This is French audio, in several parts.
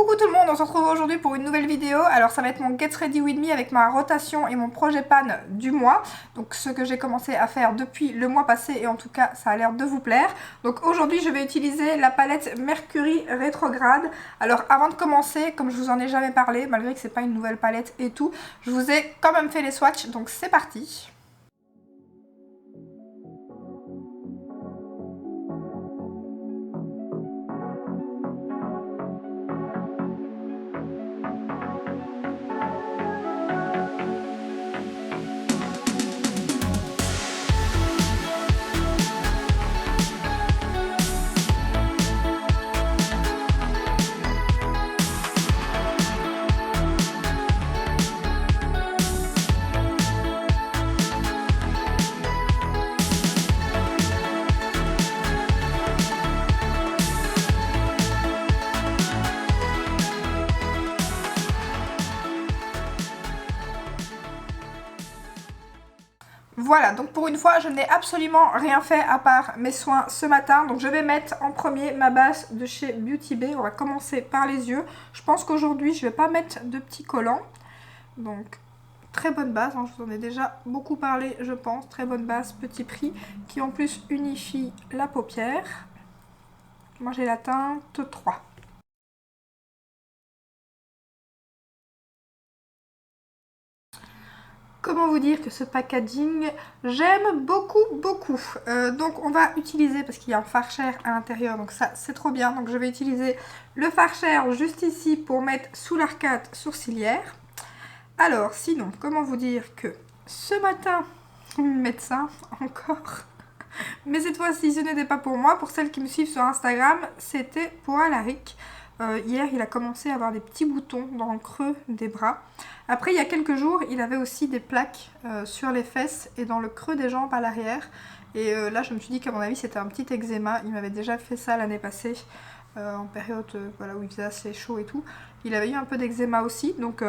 Coucou tout le monde, on se retrouve aujourd'hui pour une nouvelle vidéo. Alors ça va être mon Get Ready With Me avec ma rotation et mon projet pan du mois. Donc ce que j'ai commencé à faire depuis le mois passé et en tout cas ça a l'air de vous plaire. Donc aujourd'hui je vais utiliser la palette Mercury Rétrograde. Alors avant de commencer, comme je vous en ai jamais parlé, malgré que c'est pas une nouvelle palette et tout, je vous ai quand même fait les swatchs, donc c'est parti. Voilà, donc pour une fois, je n'ai absolument rien fait à part mes soins ce matin. Donc je vais mettre en premier ma base de chez Beauty Bay. On va commencer par les yeux. Je pense qu'aujourd'hui, je ne vais pas mettre de petits collants. Donc très bonne base, hein, je vous en ai déjà beaucoup parlé, je pense. Très bonne base, petit prix, qui en plus unifie la paupière. Moi j'ai la teinte 3. Comment vous dire que ce packaging, j'aime beaucoup. Donc on va utiliser, parce qu'il y a un Farcher à l'intérieur, donc ça c'est trop bien. Donc je vais utiliser le Farcher juste ici pour mettre sous l'arcade sourcilière. Alors sinon, comment vous dire que ce matin, médecin encore, mais cette fois-ci ce n'était pas pour moi, pour celles qui me suivent sur Instagram, c'était pour Alaric. Hier il a commencé à avoir des petits boutons dans le creux des bras. Après il y a quelques jours il avait aussi des plaques sur les fesses et dans le creux des jambes à l'arrière. Et là je me suis dit qu'à mon avis c'était un petit eczéma. Il m'avait déjà fait ça l'année passée en période voilà, où il faisait assez chaud et tout. Il avait eu un peu d'eczéma aussi, donc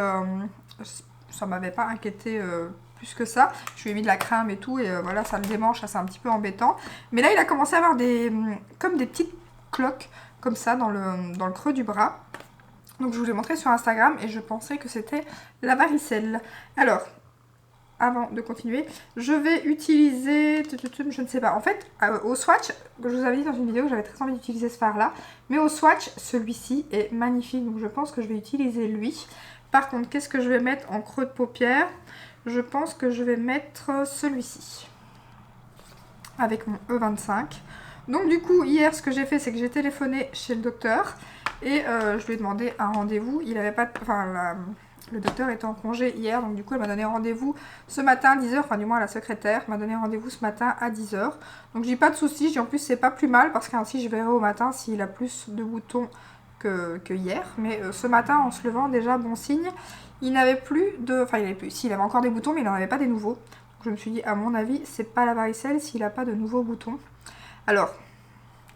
ça m'avait pas inquiété plus que ça. Je lui ai mis de la crème et tout et voilà, ça le démange, ça c'est un petit peu embêtant. Mais là il a commencé à avoir comme des petites cloques comme ça dans le creux du bras. Donc je vous l'ai montré sur Instagram et je pensais que c'était la varicelle. Alors, avant de continuer, je vais utiliser, je ne sais pas, en fait, au swatch, que je vous avais dit dans une vidéo que j'avais très envie d'utiliser ce fard-là, mais au swatch, celui-ci est magnifique, donc je pense que je vais utiliser lui. Par contre, qu'est-ce que je vais mettre en creux de paupière? Je pense que je vais mettre celui-ci, avec mon E25. Donc du coup, hier, ce que j'ai fait, c'est que j'ai téléphoné chez le docteur et je lui ai demandé un rendez-vous. Il avait pas... Enfin, le docteur était en congé hier, donc du coup, elle m'a donné rendez-vous ce matin à 10h. Enfin, du moins, la secrétaire m'a donné rendez-vous ce matin à 10h. Donc, j'ai pas de soucis. J'ai en plus, c'est pas plus mal parce qu'ainsi, je verrai au matin s'il a plus de boutons que hier. Mais ce matin, en se levant, déjà, bon signe. Il n'avait plus de... Enfin, il avait plus... S'il avait encore des boutons, mais il n'en avait pas des nouveaux. Donc, je me suis dit, à mon avis, c'est pas la varicelle s'il n'a pas de nouveaux boutons. Alors,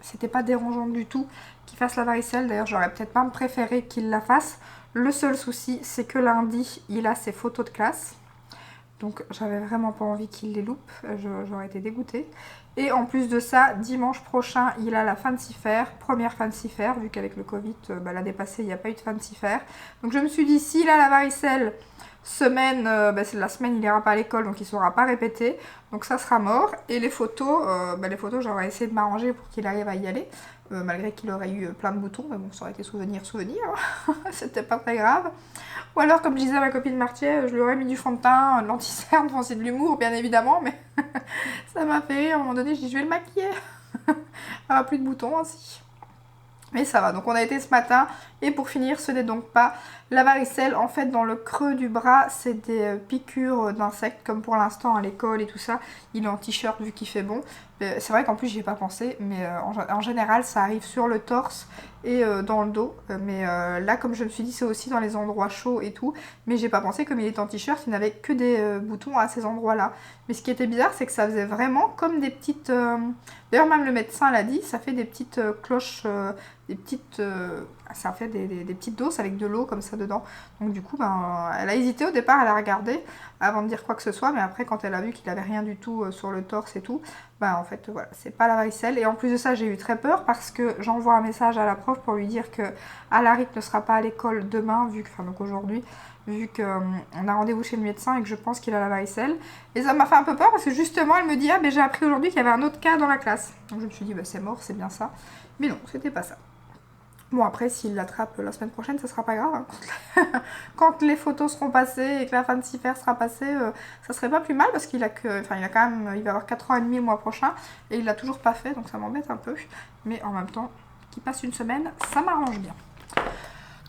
c'était pas dérangeant du tout qu'il fasse la varicelle. D'ailleurs, j'aurais peut-être pas préféré qu'il la fasse. Le seul souci, c'est que lundi, il a ses photos de classe. Donc, j'avais vraiment pas envie qu'il les loupe. J'aurais été dégoûtée. Et en plus de ça, dimanche prochain, il a la Fancy Fair. Première Fancy Fair, vu qu'avec le Covid, l'année passée, il n'y a pas eu de Fancy Fair. Donc, je me suis dit, s'il a la varicelle... Semaine, c'est la semaine il n'ira pas à l'école donc il ne saura pas répéter, donc ça sera mort. Et les photos, j'aurais essayé de m'arranger pour qu'il arrive à y aller, malgré qu'il aurait eu plein de boutons, mais bon ça aurait été souvenir, c'était pas très grave. Ou alors comme je disais à ma copine Martier, je lui aurais mis du fond de teint, de l'anti-cerne, bon, c'est de l'humour bien évidemment, mais ça m'a fait rire. À un moment donné je dis je vais le maquiller, il n'y aura plus de boutons ainsi. Mais ça va, donc on a été ce matin. Et pour finir, ce n'est donc pas la varicelle. En fait, dans le creux du bras, c'est des piqûres d'insectes, comme pour l'instant à l'école et tout ça. Il est en t-shirt vu qu'il fait bon. C'est vrai qu'en plus, j'y ai pas pensé, mais en général, ça arrive sur le torse et dans le dos. Mais là, comme je me suis dit, c'est aussi dans les endroits chauds et tout. Mais j'ai pas pensé, comme il est en t-shirt, il n'avait que des boutons à ces endroits-là. Mais ce qui était bizarre, c'est que ça faisait vraiment comme des petites... D'ailleurs, même le médecin l'a dit, ça fait des petites cloches... petites... ça fait des petites doses avec de l'eau comme ça dedans. Donc du coup, ben, elle a hésité au départ, elle a regardé avant de dire quoi que ce soit. Mais après, quand elle a vu qu'il avait rien du tout sur le torse et tout, ben en fait, voilà, c'est pas la varicelle. Et en plus de ça, j'ai eu très peur parce que j'envoie un message à la prof pour lui dire que Alaric ne sera pas à l'école demain, donc aujourd'hui, vu qu'on a rendez-vous chez le médecin et que je pense qu'il a la varicelle. Et ça m'a fait un peu peur parce que justement, elle me dit « Ah, ben j'ai appris aujourd'hui qu'il y avait un autre cas dans la classe. » Donc je me suis dit bah, « C'est mort, c'est bien ça. » Mais non, c'était pas ça. Bon, après, s'il l'attrape la semaine prochaine, ça sera pas grave. Hein. Quand les photos seront passées et que la fin de CIFER sera passée, ça serait pas plus mal parce qu'il a que... Enfin, il a quand même... Il va avoir 4 ans et demi le mois prochain et il l'a toujours pas fait, donc ça m'embête un peu. Mais en même temps, qu'il passe une semaine, ça m'arrange bien.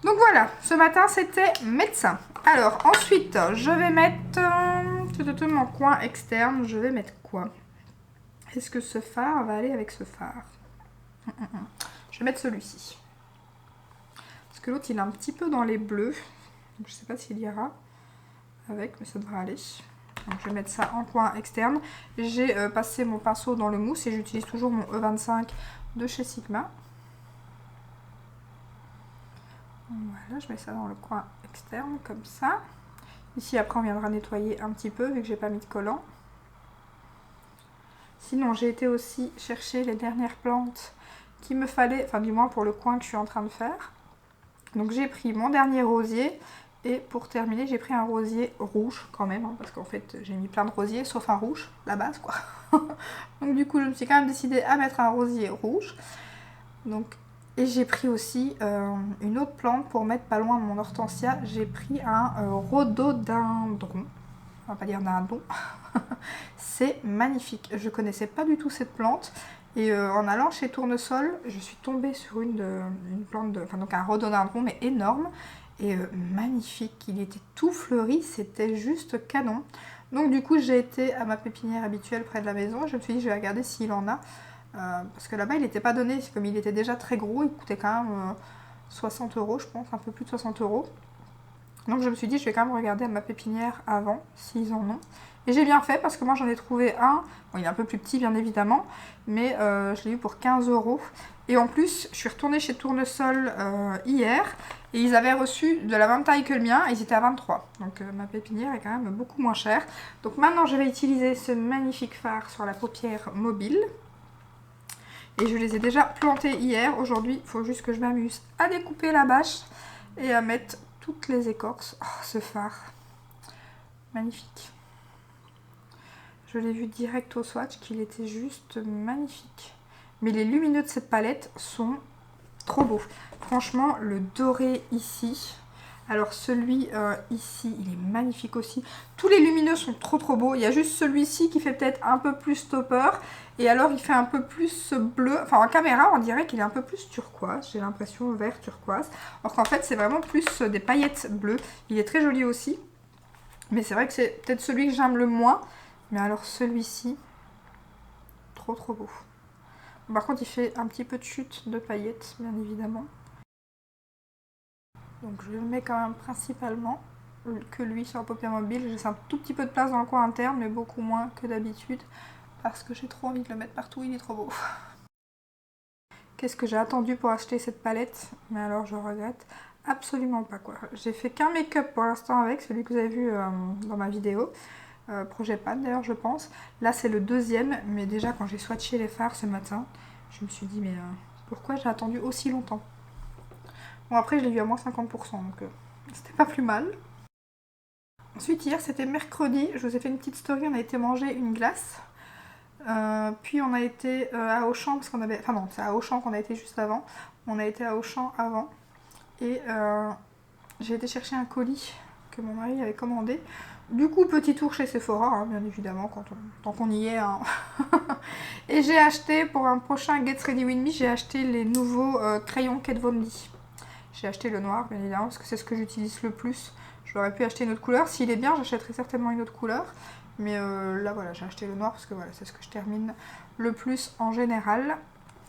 Donc voilà, ce matin, c'était médecin. Alors, ensuite, je vais mettre... mon coin externe, je vais mettre quoi? Est-ce que ce fard va aller avec ce fard? Je vais mettre celui-ci. Parce que l'autre, il est un petit peu dans les bleus. Donc, je ne sais pas s'il ira avec, mais ça devrait aller. Donc, je vais mettre ça en coin externe. J'ai passé mon pinceau dans le mousse et j'utilise toujours mon E25 de chez Sigma. Voilà, je mets ça dans le coin externe, comme ça. Ici, après, on viendra nettoyer un petit peu, vu que j'ai pas mis de collant. Sinon, j'ai été aussi chercher les dernières plantes qu'il me fallait, enfin du moins pour le coin que je suis en train de faire. Donc j'ai pris mon dernier rosier et pour terminer j'ai pris un rosier rouge quand même, hein, parce qu'en fait j'ai mis plein de rosiers sauf un rouge, la base quoi. Donc du coup je me suis quand même décidée à mettre un rosier rouge. Donc, et j'ai pris aussi une autre plante pour mettre pas loin de mon hortensia, j'ai pris un rhododendron. On va pas dire dindon. C'est magnifique. Je connaissais pas du tout cette plante. Et en allant chez Tournesol, je suis tombée sur une plante, donc un rhododendron, mais énorme. Et magnifique. Il était tout fleuri. C'était juste canon. Donc du coup, j'ai été à ma pépinière habituelle près de la maison. Je me suis dit, je vais regarder s'il en a. Parce que là-bas, il n'était pas donné. Comme il était déjà très gros, il coûtait quand même 60 €, je pense. Un peu plus de 60 €. Donc je me suis dit, je vais quand même regarder à ma pépinière avant, s'ils en ont. Et j'ai bien fait parce que moi j'en ai trouvé un. Bon, il est un peu plus petit bien évidemment, mais je l'ai eu pour 15 €. Et en plus, je suis retournée chez Tournesol hier et ils avaient reçu de la même taille que le mien et ils étaient à 23. Donc ma pépinière est quand même beaucoup moins chère. Donc maintenant je vais utiliser ce magnifique fard sur la paupière mobile. Et je les ai déjà plantés hier. Aujourd'hui, il faut juste que je m'amuse à découper la bâche et à mettre toutes les écorces. Oh, ce fard. Magnifique. Je l'ai vu direct au swatch qu'il était juste magnifique. Mais les lumineux de cette palette sont trop beaux. Franchement, le doré ici. Alors celui ici, il est magnifique aussi. Tous les lumineux sont trop beaux. Il y a juste celui-ci qui fait peut-être un peu plus topper. Et alors il fait un peu plus bleu. Enfin en caméra, on dirait qu'il est un peu plus turquoise. J'ai l'impression vert turquoise. Alors qu'en fait, c'est vraiment plus des paillettes bleues. Il est très joli aussi. Mais c'est vrai que c'est peut-être celui que j'aime le moins. Mais alors celui-ci, trop beau. Par contre, il fait un petit peu de chute de paillettes, bien évidemment. Donc je le mets quand même principalement que lui sur la paupière mobile. J'ai laissé un tout petit peu de place dans le coin interne, mais beaucoup moins que d'habitude. Parce que j'ai trop envie de le mettre partout, il est trop beau. Qu'est-ce que j'ai attendu pour acheter cette palette? Mais alors je regrette absolument pas quoi. J'ai fait qu'un make-up pour l'instant avec, celui que vous avez vu dans ma vidéo. Projet Pan d'ailleurs je pense. Là c'est le deuxième, mais déjà quand j'ai swatché les fards ce matin, je me suis dit mais pourquoi j'ai attendu aussi longtemps? Bon après je l'ai eu à moins 50%, donc c'était pas plus mal. Ensuite hier c'était mercredi, je vous ai fait une petite story, on a été manger une glace. Puis on a été à Auchan, parce qu'on avait... Enfin non, c'est à Auchan qu'on a été juste avant. On a été à Auchan avant. Et j'ai été chercher un colis que mon mari avait commandé. Du coup, petit tour chez Sephora, hein, bien évidemment, tant qu'on y est. Hein. Et j'ai acheté, pour un prochain Get Ready With Me, j'ai acheté les nouveaux crayons Kat Von D. J'ai acheté le noir, bien évidemment, parce que c'est ce que j'utilise le plus. J'aurais pu acheter une autre couleur. S'il est bien, j'achèterai certainement une autre couleur. Mais là, voilà, j'ai acheté le noir, parce que voilà, c'est ce que je termine le plus en général.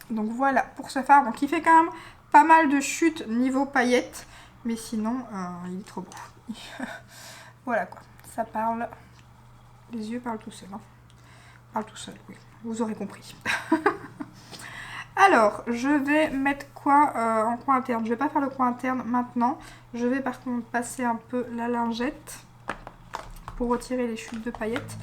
Donc voilà, pour ce fard. Donc il fait quand même pas mal de chutes niveau paillettes. Mais sinon, il est trop beau. Voilà quoi. Ça parle, les yeux parlent tout seuls. Hein. Parlent tout seuls, oui. Vous aurez compris. Alors, je vais mettre quoi en coin interne? Je vais pas faire le coin interne maintenant. Je vais par contre passer un peu la lingette pour retirer les chutes de paillettes.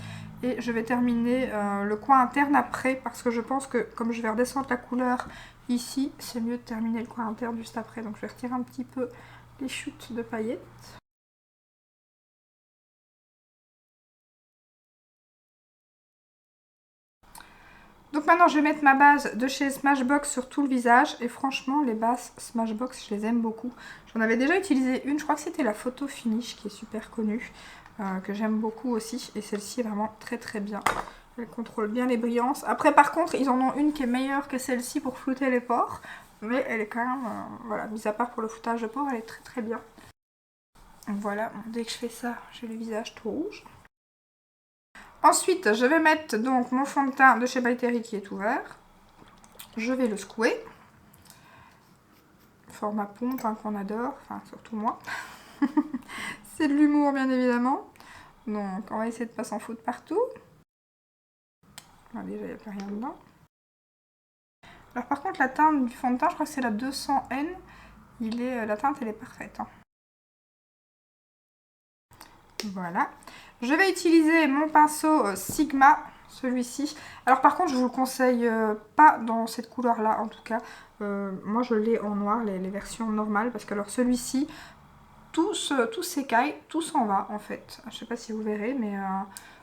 Et je vais terminer le coin interne après parce que je pense que comme je vais redescendre la couleur ici, c'est mieux de terminer le coin interne juste après. Donc je vais retirer un petit peu les chutes de paillettes. Donc maintenant je vais mettre ma base de chez Smashbox sur tout le visage. Et franchement les bases Smashbox je les aime beaucoup. J'en avais déjà utilisé une, je crois que c'était la Photo Finish qui est super connue. Que j'aime beaucoup aussi. Et celle-ci est vraiment très très bien. Elle contrôle bien les brillances. Après par contre ils en ont une qui est meilleure que celle-ci pour flouter les pores. Mais elle est quand même, voilà, mis à part pour le floutage de pores, elle est très très bien. Voilà, dès que je fais ça, j'ai le visage tout rouge. Ensuite, je vais mettre donc mon fond de teint de chez By Terry qui est ouvert. Je vais le secouer. Format pompe hein, qu'on adore, enfin surtout moi. C'est de l'humour bien évidemment. Donc on va essayer de ne pas s'en foutre partout. Ah, déjà il n'y a plus rien dedans. Alors par contre la teinte du fond de teint, je crois que c'est la 200N. La teinte elle est parfaite. Hein. Voilà. Je vais utiliser mon pinceau Sigma, celui-ci. Alors par contre je vous le conseille pas dans cette couleur là en tout cas. Moi je l'ai en noir, les versions normales. Parce que alors celui-ci, tout s'écaille, tout s'en va en fait. Je sais pas si vous verrez mais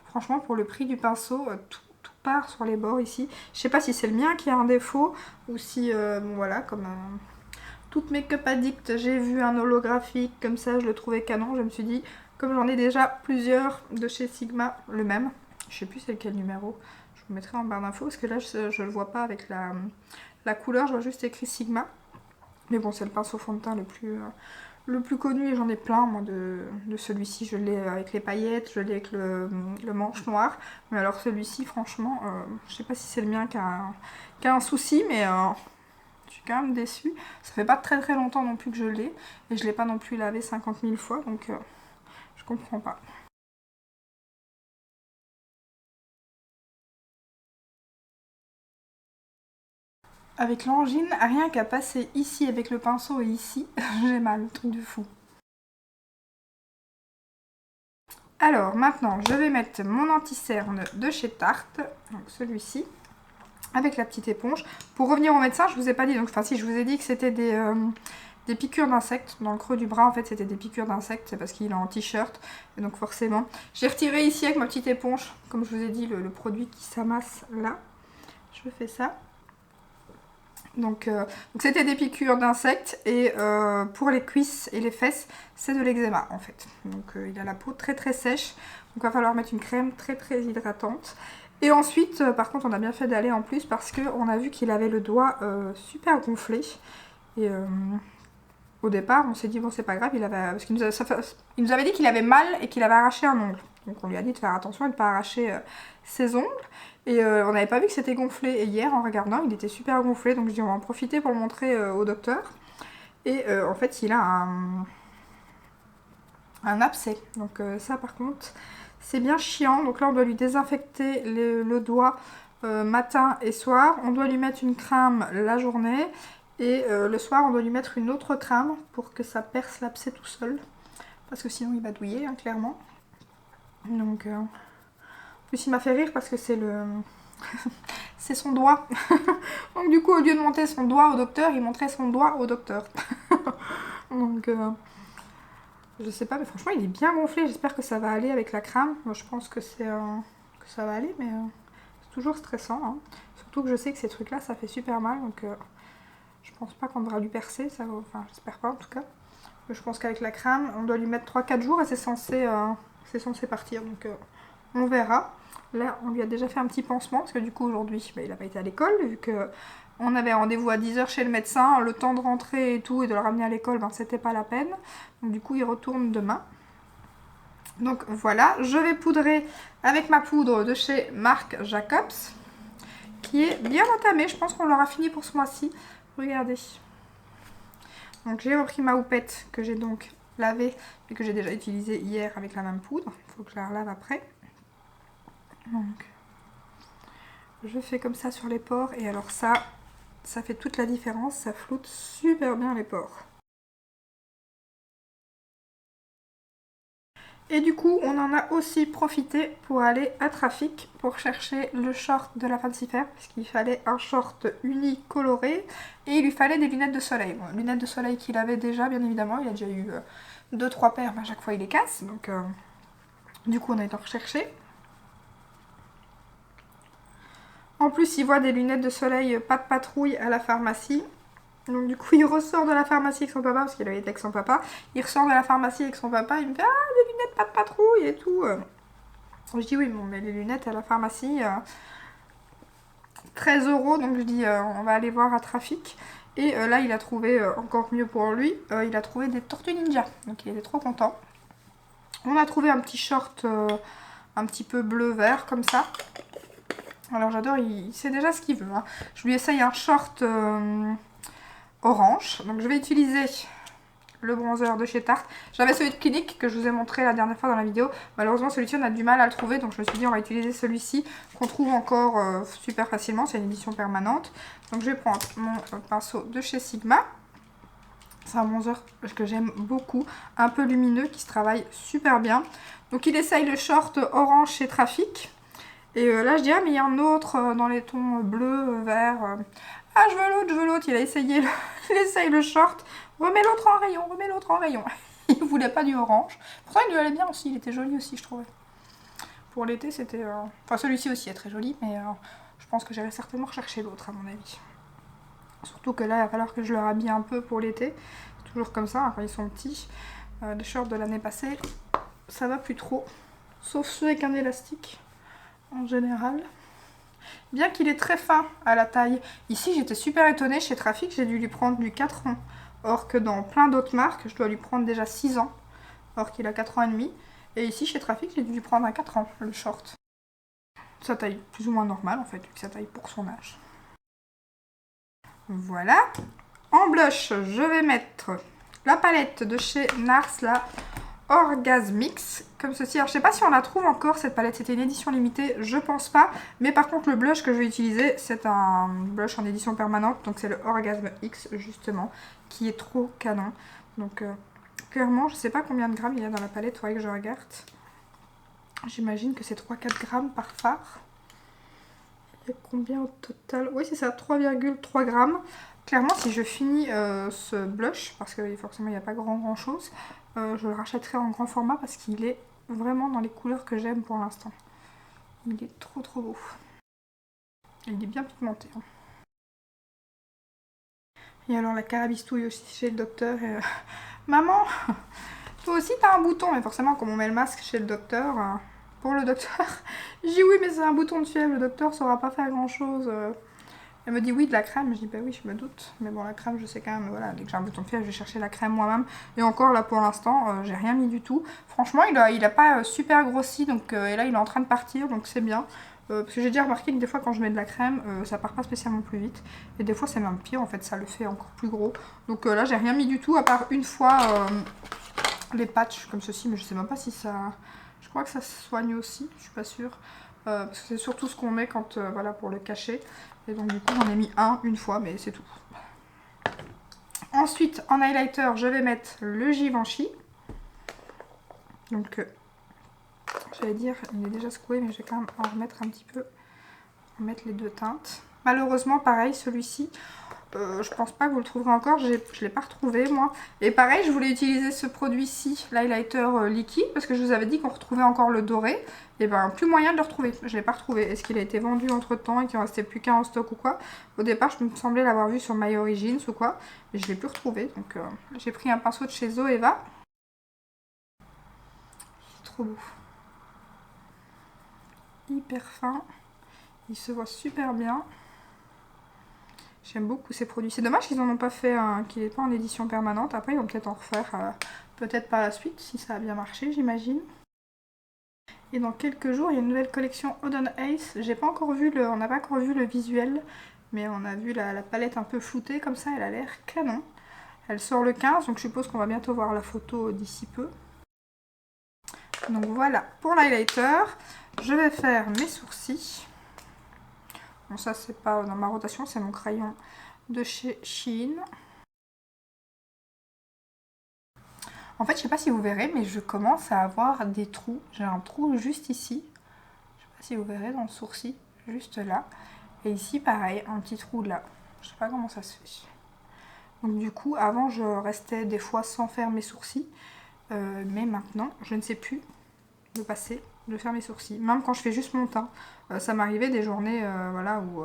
franchement pour le prix du pinceau, tout part sur les bords ici. Je sais pas si c'est le mien qui a un défaut ou si, bon, voilà, comme toutes mes Make-up Addict, j'ai vu un holographique comme ça, je le trouvais canon. Je me suis dit, comme j'en ai déjà plusieurs de chez Sigma, le même, je sais plus c'est lequel numéro, je vous mettrai en barre d'infos parce que là je le vois pas avec la couleur, je vois juste écrit Sigma. Mais bon, c'est le pinceau fond de teint le plus connu et j'en ai plein moi de celui-ci. Je l'ai avec les paillettes, je l'ai avec le manche noir. Mais alors celui-ci franchement, je sais pas si c'est le mien qui a un souci mais je suis quand même déçue. Ça fait pas très très longtemps non plus que je l'ai et je l'ai pas non plus lavé 50 000 fois donc je comprends pas. Avec l'angine, rien qu'à passer ici avec le pinceau et ici, j'ai mal, truc de fou. Alors maintenant, je vais mettre mon anti-cerne de chez Tarte, donc celui-ci, avec la petite éponge. Pour revenir au médecin, je vous ai pas dit, donc enfin si je vous ai dit que c'était des piqûres d'insectes. Dans le creux du bras, en fait, c'était des piqûres d'insectes, c'est parce qu'il est en t-shirt, et donc forcément. J'ai retiré ici avec ma petite éponge, comme je vous ai dit, le produit qui s'amasse là. Je fais ça. Donc c'était des piqûres d'insectes et pour les cuisses et les fesses c'est de l'eczéma en fait. Donc il a la peau très très sèche, donc il va falloir mettre une crème très très hydratante. Et ensuite par contre on a bien fait d'aller en plus parce qu'on a vu qu'il avait le doigt super gonflé. Et au départ on s'est dit bon c'est pas grave, parce qu'il nous avait dit qu'il avait mal et qu'il avait arraché un ongle. Donc on lui a dit de faire attention et de ne pas arracher ses ongles. Et on n'avait pas vu que c'était gonflé. Et hier, en regardant, il était super gonflé. Donc je dis, on va en profiter pour le montrer au docteur. Et en fait, il a un abcès. Donc ça, par contre, c'est bien chiant. Donc là, on doit lui désinfecter le doigt matin et soir. On doit lui mettre une crème la journée. Et le soir, on doit lui mettre une autre crème pour que ça perce l'abcès tout seul. Parce que sinon, il va douiller, hein, clairement. Donc... En plus il m'a fait rire parce que c'est c'est son doigt. Donc du coup au lieu de montrer son doigt au docteur, il montrait son doigt au docteur. Donc je sais pas mais franchement il est bien gonflé. J'espère que ça va aller avec la crème. Moi je pense que ça va aller mais c'est toujours stressant. Hein. Surtout que je sais que ces trucs là ça fait super mal donc je pense pas qu'on devra lui percer. Enfin j'espère pas en tout cas. Mais je pense qu'avec la crème on doit lui mettre 3-4 jours et c'est censé partir donc on verra. Là, on lui a déjà fait un petit pansement parce que du coup, aujourd'hui, il n'a pas été à l'école vu qu'on avait rendez-vous à 10 h chez le médecin. Le temps de rentrer et tout et de le ramener à l'école, c'était pas la peine. Donc du coup, il retourne demain. Donc voilà, je vais poudrer avec ma poudre de chez Marc Jacobs qui est bien entamée. Je pense qu'on l'aura fini pour ce mois-ci. Regardez. Donc j'ai repris ma houppette que j'ai donc lavée et que j'ai déjà utilisée hier avec la même poudre. Il faut que je la relave après. Donc, je fais comme ça sur les pores et alors ça, ça fait toute la différence, ça floute super bien les pores. Et du coup, on en a aussi profité pour aller à Trafic pour chercher le short de la Fancy Fair, puisqu'il fallait un short uni coloré et il lui fallait des lunettes de soleil. Bon, lunettes de soleil qu'il avait déjà, bien évidemment, il a déjà eu 2-3 paires, mais à chaque fois il les casse, donc du coup on a été en rechercher. En plus, il voit des lunettes de soleil pas de patrouille à la pharmacie. Donc du coup, il ressort de la pharmacie avec son papa, parce qu'il avait été avec son papa. Il ressort de la pharmacie avec son papa, il me fait « Ah, des lunettes pas de patrouille et tout !» Je dis « Oui, bon, mais les lunettes à la pharmacie, 13 €, donc je dis on va aller voir à Trafic. » Et là, il a trouvé, encore mieux pour lui, il a trouvé des Tortues Ninja. Donc il était trop content. On a trouvé un petit short un petit peu bleu-vert, comme ça. Alors j'adore, il sait déjà ce qu'il veut. Hein. Je lui essaye un short orange. Donc je vais utiliser le bronzer de chez Tarte. J'avais celui de Clinique que je vous ai montré la dernière fois dans la vidéo. Malheureusement celui-ci on a du mal à le trouver. Donc je me suis dit on va utiliser celui-ci qu'on trouve encore super facilement. C'est une édition permanente. Donc je vais prendre mon pinceau de chez Sigma. C'est un bronzer que j'aime beaucoup. Un peu lumineux qui se travaille super bien. Donc il essaye le short orange chez Trafic. Et là je dis ah mais il y a un autre dans les tons bleu, vert. Ah je veux l'autre, je veux l'autre. Il a essayé, il essaye le short. Remets l'autre en rayon, remets l'autre en rayon. Il voulait pas du orange. Pourtant il lui allait bien aussi, il était joli aussi je trouvais. Pour l'été c'était... Enfin celui-ci aussi est très joli mais je pense que j'avais certainement recherché l'autre à mon avis. Surtout que là il va falloir que je le rhabille un peu pour l'été. C'est toujours comme ça hein, quand ils sont petits. Les shorts de l'année passée ça va plus trop. Sauf ceux avec un élastique. En général, bien qu'il est très fin à la taille. Ici j'étais super étonnée, chez Trafic j'ai dû lui prendre du 4 ans, or que dans plein d'autres marques je dois lui prendre déjà 6 ans, or qu'il a 4 ans et demi, et ici chez Trafic j'ai dû lui prendre à 4 ans le short. Sa taille plus ou moins normale en fait, vu que sa taille pour son âge. Voilà. En blush je vais mettre la palette de chez NARS là, Orgasmix, comme ceci. Alors je sais pas si on la trouve encore cette palette, c'était une édition limitée, je pense pas. Mais par contre le blush que je vais utiliser c'est un blush en édition permanente, donc c'est le Orgasme X justement, qui est trop canon. Donc clairement je sais pas combien de grammes il y a dans la palette, il faudrait que je regarde. J'imagine que c'est 3-4 grammes par fard. Il y a combien au total? Oui c'est ça, 3,3 grammes. Clairement si je finis ce blush, parce que forcément il n'y a pas grand chose, je le rachèterai en grand format parce qu'il est vraiment dans les couleurs que j'aime pour l'instant. Il est trop beau. Il est bien pigmenté. Hein. Et alors la carabistouille aussi chez le docteur. Et, maman, toi aussi t'as un bouton. Mais forcément comme on met le masque chez le docteur, pour le docteur, je dis oui mais c'est un bouton de fièvre, le docteur saura pas faire grand chose. Elle me dit oui de la crème, je dis bah oui je me doute, mais bon la crème je sais quand même, voilà, dès que j'ai un bouton de fièvre je vais chercher la crème moi-même, et encore là pour l'instant j'ai rien mis du tout, franchement il a pas super grossi, donc et là il est en train de partir, donc c'est bien, parce que j'ai déjà remarqué que des fois quand je mets de la crème ça part pas spécialement plus vite, et des fois c'est même pire en fait, ça le fait encore plus gros, donc là j'ai rien mis du tout, à part une fois les patchs comme ceci, mais je sais même pas si ça, je crois que ça se soigne aussi, je suis pas sûre. Parce que c'est surtout ce qu'on met quand, voilà, pour le cacher. Et donc du coup j'en ai mis une fois, mais c'est tout. Ensuite en highlighter je vais mettre le Givenchy. Donc j'allais dire il est déjà secoué, mais je vais quand même en remettre un petit peu. Mettre les deux teintes. Malheureusement pareil celui-ci. Je pense pas que vous le trouverez encore, je l'ai pas retrouvé moi. Et pareil, je voulais utiliser ce produit-ci, l'highlighter liquide, parce que je vous avais dit qu'on retrouvait encore le doré. Et ben plus moyen de le retrouver, je l'ai pas retrouvé. Est-ce qu'il a été vendu entre temps et qu'il en restait plus qu'un en stock ou quoi? Au départ, je me semblais l'avoir vu sur My Origins ou quoi, mais je l'ai plus retrouvé. Donc j'ai pris un pinceau de chez Zoeva. C'est trop beau. Hyper fin. Il se voit super bien. J'aime beaucoup ces produits. C'est dommage qu'ils n'en ont pas fait qu'il n'est pas en édition permanente. Après, ils vont peut-être en refaire, peut-être par la suite, si ça a bien marché, j'imagine. Et dans quelques jours, il y a une nouvelle collection Odon Ace. J'ai pas encore vu on n'a pas encore vu le visuel, mais on a vu la palette un peu floutée comme ça. Elle a l'air canon. Elle sort le 15, donc je suppose qu'on va bientôt voir la photo d'ici peu. Donc voilà pour l'highlighter. Je vais faire mes sourcils. Bon ça c'est pas dans ma rotation, c'est mon crayon de chez Shein. En fait, je sais pas si vous verrez, mais je commence à avoir des trous. J'ai un trou juste ici. Je sais pas si vous verrez dans le sourcil, juste là. Et ici, pareil, un petit trou là. Je sais pas comment ça se fait. Donc du coup, avant, je restais des fois sans faire mes sourcils. Mais maintenant, je ne sais plus de faire mes sourcils. Même quand je fais juste mon teint. Ça m'arrivait des journées voilà, où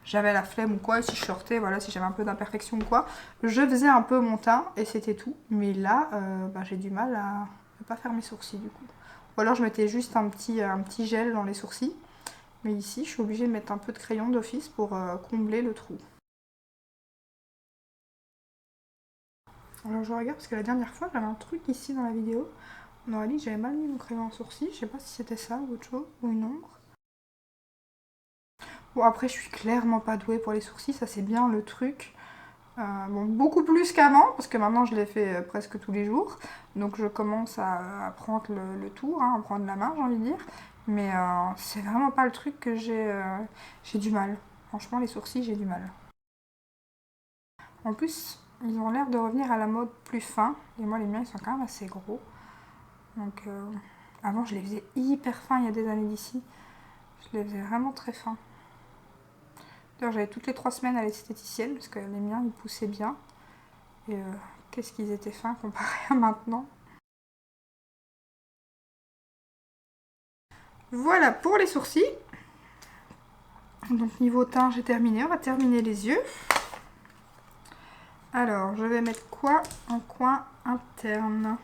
j'avais la flemme ou quoi. Et si je sortais, voilà, si j'avais un peu d'imperfection ou quoi, je faisais un peu mon teint et c'était tout. Mais là, j'ai du mal à ne pas faire mes sourcils du coup. Ou alors je mettais juste un petit gel dans les sourcils. Mais ici, je suis obligée de mettre un peu de crayon d'office pour combler le trou. Alors je regarde parce que la dernière fois, j'avais un truc ici dans la vidéo. On aurait dit que j'avais mal mis mon crayon en sourcil. Je sais pas si c'était ça ou autre chose, ou une ombre. Bon, après, je suis clairement pas douée pour les sourcils, ça c'est bien le truc. Bon, beaucoup plus qu'avant, parce que maintenant je les fais presque tous les jours. Donc je commence à prendre le tour, hein, à prendre la main, j'ai envie de dire. Mais c'est vraiment pas le truc que j'ai du mal. Franchement, les sourcils, j'ai du mal. En plus, ils ont l'air de revenir à la mode plus fin. Et moi, les miens, ils sont quand même assez gros. Donc, avant, je les faisais hyper fins il y a des années d'ici. Je les faisais vraiment très fins. D'ailleurs, j'allais toutes les 3 semaines à l'esthéticienne parce que les miens, ils poussaient bien. Et qu'est-ce qu'ils étaient fins comparé à maintenant. Voilà pour les sourcils. Donc, niveau teint, j'ai terminé. On va terminer les yeux. Alors, je vais mettre quoi en coin interne?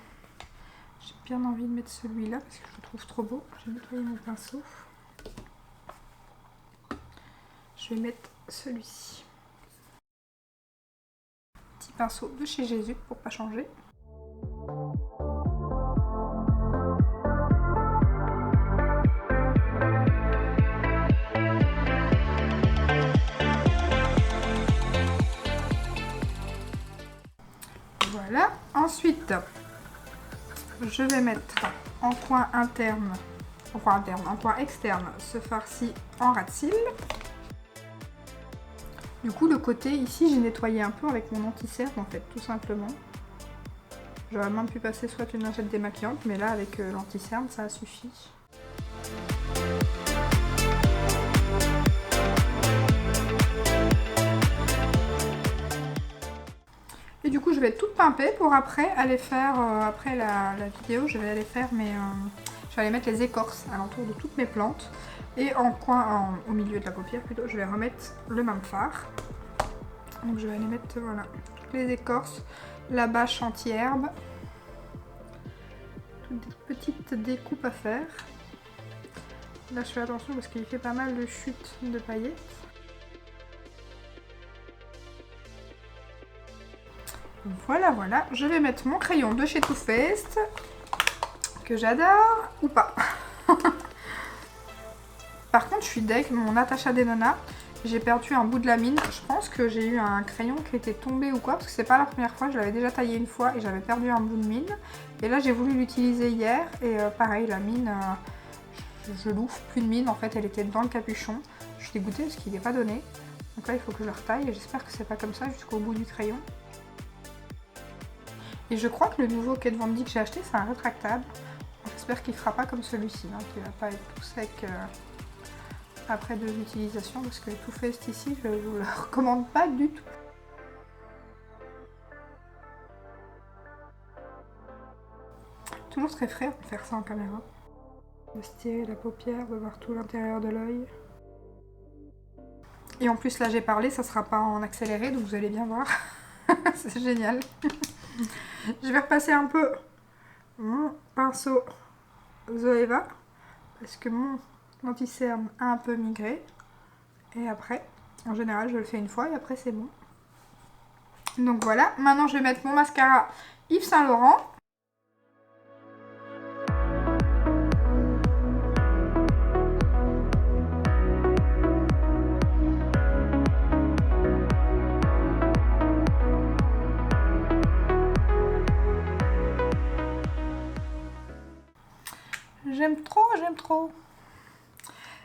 J'ai bien envie de mettre celui-là parce que je le trouve trop beau. J'ai nettoyé mon pinceau. Je vais mettre celui-ci. Petit pinceau de chez Jésus pour pas changer. Voilà. Ensuite, je vais mettre en coin interne, en coin externe, ce farci en ras de cils. Du coup, le côté ici, j'ai nettoyé un peu avec mon anti-cerne en fait, tout simplement. J'aurais même pu passer soit une lingette démaquillante, mais là, avec l'anti-cerne, ça a suffi. Et du coup, je vais tout pimper pour après aller faire, après la vidéo, je vais aller faire je vais aller mettre les écorces alentour de toutes mes plantes. Et au milieu de la paupière plutôt, je vais remettre le même fard. Donc je vais aller mettre, voilà, toutes les écorces, la bâche anti-herbe. Toutes des petites découpes à faire. Là, je fais attention parce qu'il fait pas mal de chutes de paillettes. Voilà, voilà. Je vais mettre mon crayon de chez Too Faced, que j'adore, ou pas. Par contre, je suis deg, mon Natasha Denona, j'ai perdu un bout de la mine. Je pense que j'ai eu un crayon qui était tombé ou quoi, parce que c'est pas la première fois, je l'avais déjà taillé une fois et j'avais perdu un bout de mine. Et là, j'ai voulu l'utiliser hier et pareil, la mine, je l'ouvre, plus de mine, en fait, elle était dans le capuchon. Je suis dégoûtée parce qu'il n'est pas donné. Donc là, il faut que je le retaille et j'espère que c'est pas comme ça jusqu'au bout du crayon. Et je crois que le nouveau Kat Von D que j'ai acheté, c'est un rétractable. J'espère qu'il ne fera pas comme celui-ci, hein, qu'il ne va pas être tout sec après 2 utilisations, parce que Too Faced ici, je ne vous le recommande pas du tout. Toujours très frais de faire ça en caméra. De se tirer la paupière, de voir tout l'intérieur de l'œil. Et en plus, là j'ai parlé, ça sera pas en accéléré, donc vous allez bien voir. C'est génial. Je vais repasser un peu mon pinceau Zoeva parce que mon anti-cerne a un peu migré. Et après, en général, je le fais une fois et après c'est bon. Donc voilà, maintenant je vais mettre mon mascara Yves Saint Laurent. J'aime trop, j'aime trop.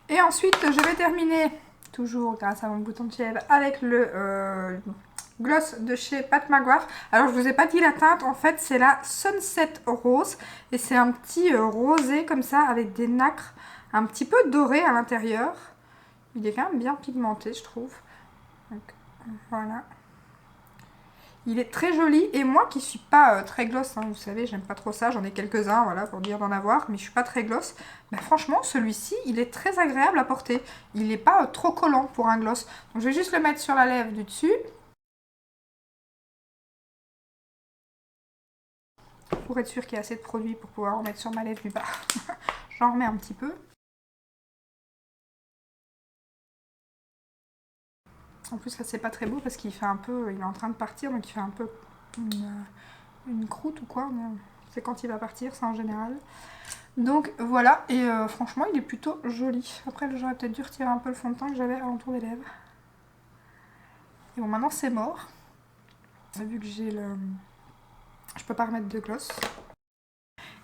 Et ensuite, je vais terminer toujours grâce à mon bouton de chèvre avec le gloss de chez Pat McGrath. Alors je vous ai pas dit la teinte, en fait c'est la Sunset Rose et c'est un petit rosé comme ça avec des nacres un petit peu dorées à l'intérieur. Il est quand même bien pigmenté je trouve. Donc voilà. Il est très joli et moi qui suis pas très gloss, hein, vous savez j'aime pas trop ça, j'en ai quelques-uns voilà pour dire d'en avoir, mais je suis pas très gloss. Bah, franchement celui-ci il est très agréable à porter, il n'est pas trop collant pour un gloss. Donc je vais juste le mettre sur la lèvre du dessus. Pour être sûr qu'il y a assez de produit pour pouvoir en mettre sur ma lèvre du bas. J'en remets un petit peu. En plus là c'est pas très beau parce qu'il fait un peu, il est en train de partir donc il fait un peu une croûte ou quoi. C'est quand il va partir ça en général. Donc voilà et franchement il est plutôt joli. Après j'aurais peut-être dû retirer un peu le fond de teint que j'avais à l'entour des lèvres. Et bon maintenant c'est mort. Vu que j'ai le... Je peux pas remettre de gloss.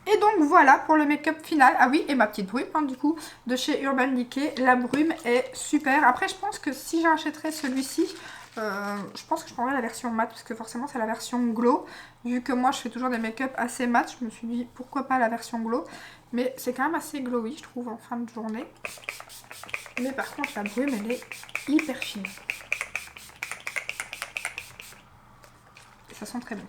Et donc voilà pour le make-up final. Ah oui, et ma petite brume, hein, du coup, de chez Urban Decay. La brume est super. Après, je pense que si j'achèterais celui-ci, je pense que je prendrais la version mat, parce que forcément, c'est la version glow. Vu que moi, je fais toujours des make-up assez mat, je me suis dit, pourquoi pas la version glow. Mais c'est quand même assez glowy, je trouve, en fin de journée. Mais par contre, la brume, elle est hyper fine. Et ça sent très bon.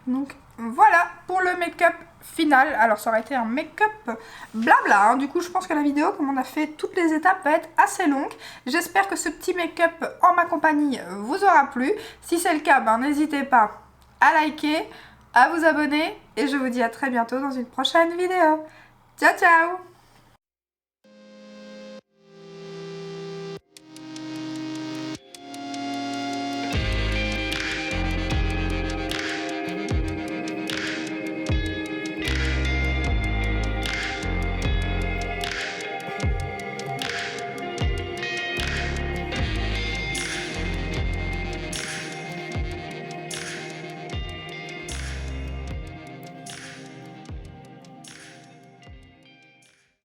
Donc voilà pour le make-up final. Alors ça aurait été un make-up blabla, hein. Du coup je pense que la vidéo, comme on a fait toutes les étapes, va être assez longue. J'espère que ce petit make-up en ma compagnie vous aura plu. Si c'est le cas, ben, n'hésitez pas à liker, à vous abonner. Et je vous dis à très bientôt dans une prochaine vidéo. Ciao ciao!